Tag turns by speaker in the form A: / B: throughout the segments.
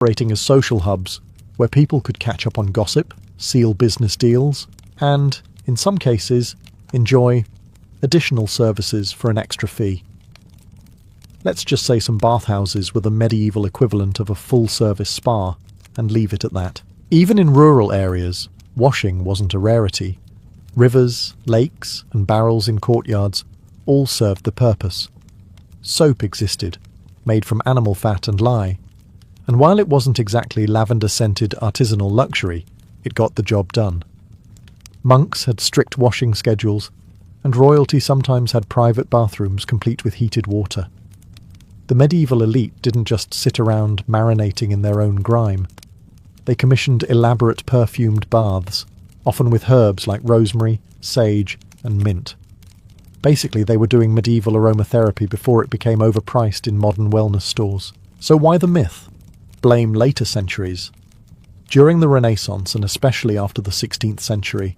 A: operating as social hubs where people could catch up on gossip, seal business deals, and, in some cases, enjoy additional services for an extra fee. Let's just say some bathhouses were the medieval equivalent of a full-service spa, and leave it at that. Even in rural areas, washing wasn't a rarity. Rivers, lakes, and barrels in courtyards all served the purpose. Soap existed, made from animal fat and lye, and while it wasn't exactly lavender-scented artisanal luxury, it got the job done. Monks had strict washing schedules, and royalty sometimes had private bathrooms complete with heated water. The medieval elite didn't just sit around marinating in their own grime. They commissioned elaborate perfumed baths, often with herbs like rosemary, sage, and mint. Basically, they were doing medieval aromatherapy before it became overpriced in modern wellness stores. So why the myth? Blame later centuries. During the Renaissance, and especially after the 16th century,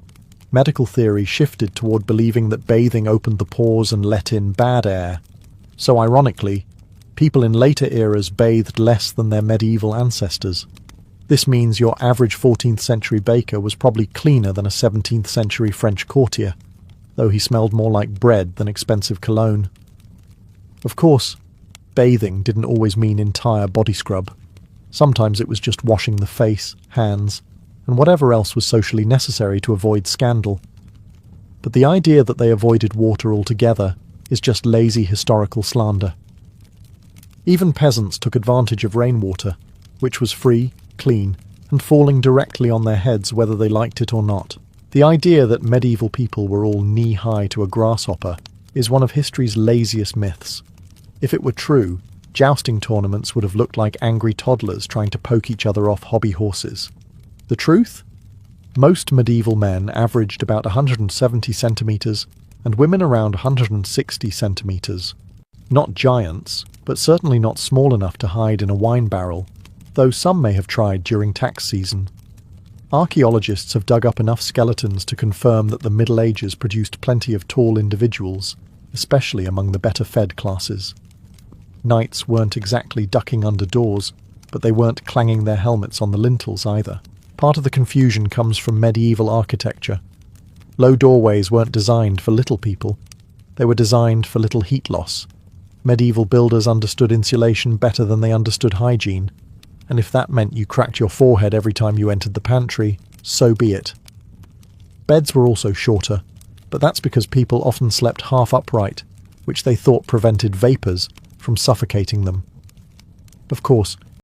A: medical theory shifted toward believing that bathing opened the pores and let in bad air. So ironically, people in later eras bathed less than their medieval ancestors. This means your average 14th century baker was probably cleaner than a 17th century French courtier, though he smelled more like bread than expensive cologne. Of course, bathing didn't always mean entire body scrub. Sometimes it was just washing the face, hands, and whatever else was socially necessary to avoid scandal. But the idea that they avoided water altogether is just lazy historical slander. Even peasants took advantage of rainwater, which was free, clean, and falling directly on their heads whether they liked it or not. The idea that medieval people were all knee-high to a grasshopper is one of history's laziest myths. If it were true, jousting tournaments would have looked like angry toddlers trying to poke each other off hobby horses. The truth? Most medieval men averaged about 170 centimetres and women around 160 centimetres. Not giants, but certainly not small enough to hide in a wine barrel, though some may have tried during tax season. Archaeologists have dug up enough skeletons to confirm that the Middle Ages produced plenty of tall individuals, especially among the better-fed classes. Knights weren't exactly ducking under doors, but they weren't clanging their helmets on the lintels either. Part of the confusion comes from medieval architecture. Low doorways weren't designed for little people. They were designed for little heat loss. Medieval builders understood insulation better than they understood hygiene, and if that meant you cracked your forehead every time you entered the pantry, so be it. Beds were also shorter, but that's because people often slept half upright, which they thought prevented vapours from suffocating them. Of course,